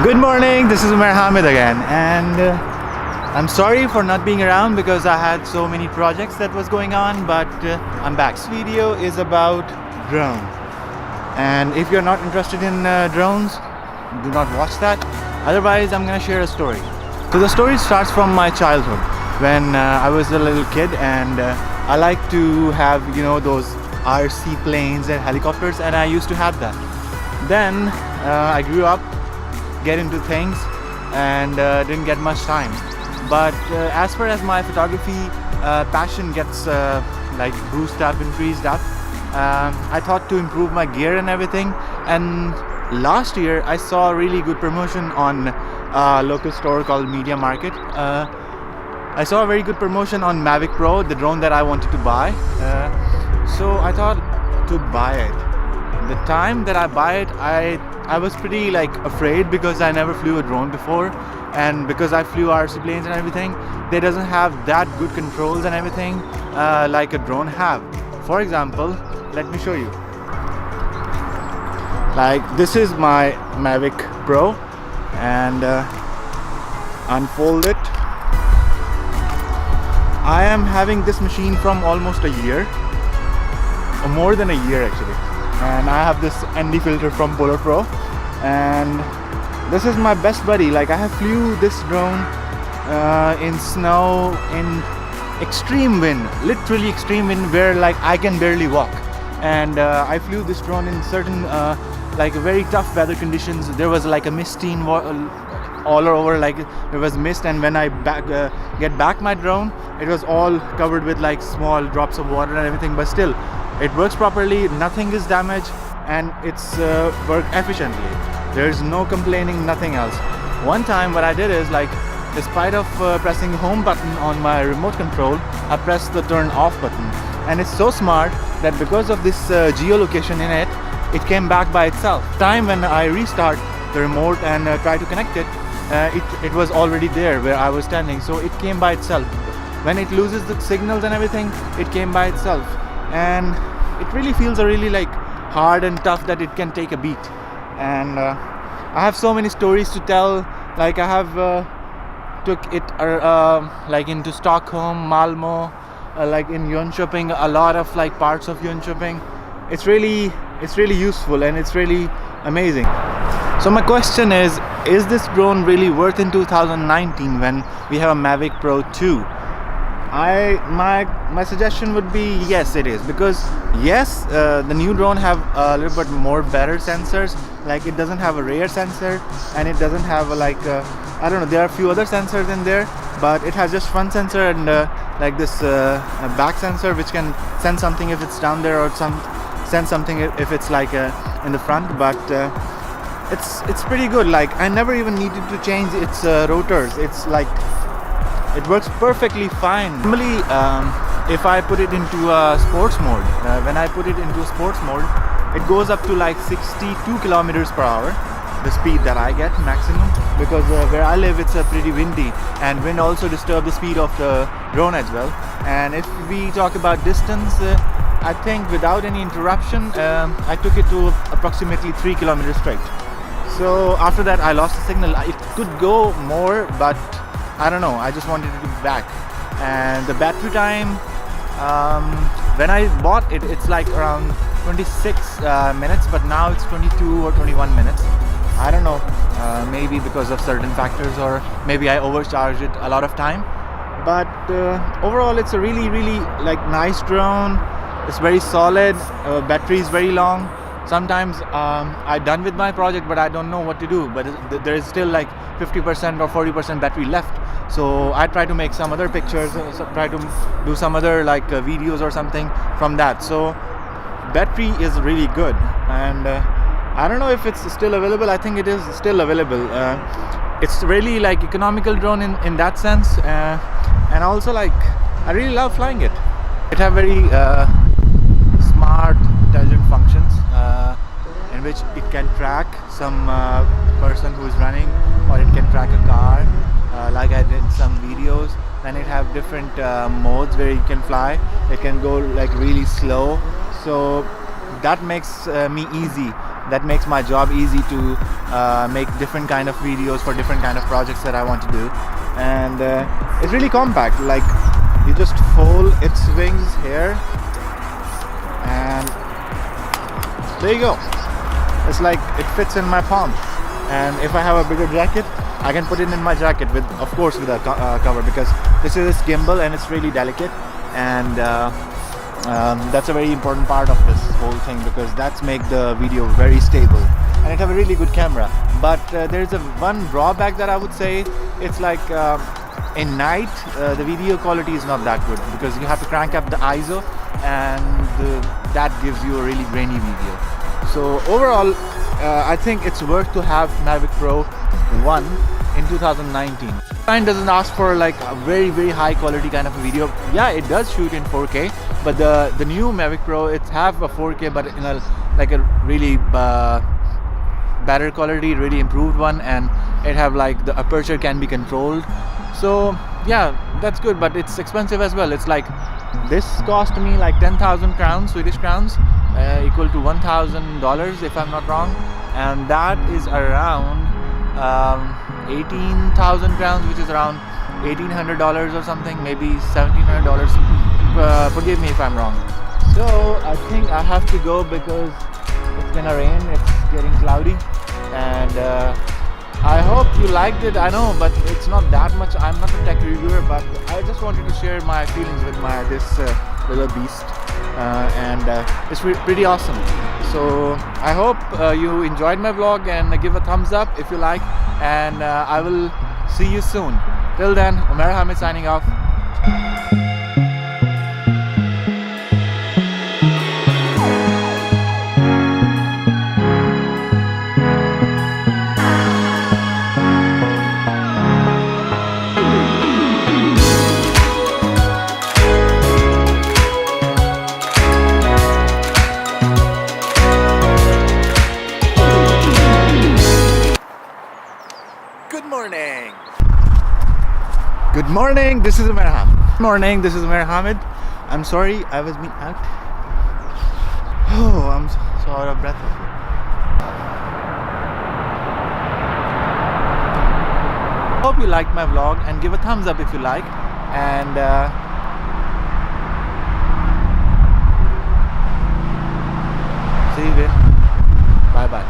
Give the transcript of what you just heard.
Good morning, this is Umar Hamid again, and I'm sorry for not being around because I had so many projects that was going on, but I'm back. This video is about drone, and if you're not interested in drones, do not watch that. Otherwise, I'm gonna share a story. So the story starts from my childhood when I was a little kid, and I like to have those RC planes and helicopters, and I used to have that. Then I grew up, get into things, and didn't get much time. But as far as my photography passion gets like boosted up, increased up, I thought to improve my gear and everything. And last year I saw a really good promotion on a local store called Media Market. I saw a very good promotion on Mavic Pro, the drone that I wanted to buy. So I thought to buy it. The time that I buy it, I was pretty afraid because I never flew a drone before, and because I flew RC planes and everything, they doesn't have that good controls and everything like a drone have. For example, let me show you. This is my Mavic Pro, and unfold it. I am having this machine from almost a year, or more than a year actually. And I have this ND filter from Polar Pro, and this is my best buddy. I have flew this drone in snow, in extreme wind, literally extreme wind, where I can barely walk. And I flew this drone in certain very tough weather conditions. There was a misty all over, there was mist, and when I get back my drone, it was all covered with small drops of water and everything, but still it works properly, nothing is damaged, and it's work efficiently. There's no complaining, nothing else. One time what I did is, despite of pressing home button on my remote control, I pressed the turn off button, and it's so smart that because of this geolocation in it, it came back by itself. Time when I restart the remote and try to connect it, it was already there where I was standing, so it came by itself. When it loses the signals and everything, it came by itself, and it really feels really hard and tough that it can take a beat. And I have so many stories to tell. I have took it into Stockholm, Malmo, in Jönköping, a lot of parts of Jönköping. It's really useful, and it's really amazing. So my question is this drone really worth in 2019 when we have a Mavic Pro 2? My suggestion would be yes, it is, because yes, the new drone have a little bit more better sensors. It doesn't have a rear sensor, and it doesn't have I don't know, there are a few other sensors in there, but it has just front sensor and this back sensor, which can send something if it's down there, or send something if it's in the front. But it's pretty good. I never even needed to change its rotors. It's it works perfectly fine. Normally, if I put it into sports mode, when I put it into sports mode, it goes up to 62 kilometers per hour, the speed that I get maximum, because where I live it's pretty windy, and wind also disturb the speed of the drone as well. And if we talk about distance, I think without any interruption, I took it to approximately 3 kilometers straight. So after that I lost the signal. It could go more, but I don't know, I just wanted it back. And the battery time, when I bought it, it's around 26 minutes, but now it's 22 or 21 minutes. I don't know, maybe because of certain factors, or maybe I overcharged it a lot of time. But overall it's a really nice drone. It's very solid, battery is very long. Sometimes I'm done with my project, but I don't know what to do, but there is still 50% or 40% battery left. So I try to make some other pictures, try to do some other videos or something from that. So battery is really good, and I don't know if it's still available. I think it is still available. It's really economical drone in that sense, and also I really love flying it. It have very smart, intelligent functions in which it can track some person who is running, or it can track a car, like I did some videos. Then it have different modes where you can fly. It can go really slow, so that makes me easy. That makes my job easy to make different kind of videos for different kind of projects that I want to do. And it's really compact. Like, you just fold its wings here, and there you go. It's like it fits in my palm. And if I have a bigger jacket, I can put it in my jacket with, of course, with a cover, because this is a gimbal and it's really delicate. And that's a very important part of this whole thing, because that's make the video very stable, and it have a really good camera. But there's a one drawback that I would say. It's like in night the video quality is not that good, because you have to crank up the ISO, and that gives you a really grainy video. So overall, I think it's worth to have Mavic Pro 1 in 2019. Mine doesn't ask for like a very high quality kind of a video. Yeah, it does shoot in 4K, but the new Mavic Pro, it have a 4K, but in a like a really better quality, really improved one, and it have like the aperture can be controlled. So yeah, that's good, but it's expensive as well. It's like, this cost me like 10,000 crowns, Swedish crowns, equal to $1,000 if I'm not wrong, and that is around 18,000 crowns, which is around $1,800 or something, maybe $1,700. Forgive me if I'm wrong. So I think I have to go because it's gonna rain, it's getting cloudy, and I hope you liked it. I know, but it's not that much. I'm not a tech reviewer, but I just wanted to share my feelings with this little beast, and it's pretty awesome. So I hope you enjoyed my vlog, and give a thumbs up if you like, and I will see you soon. Till then, Umair Hamid signing off. Good morning, this is Umair Hamid. Good morning, this is Umair Hamid. I'm sorry, I was being out. Oh, I'm so out of breath. Hope you liked my vlog, and give a thumbs up if you like. And see you again. Bye bye.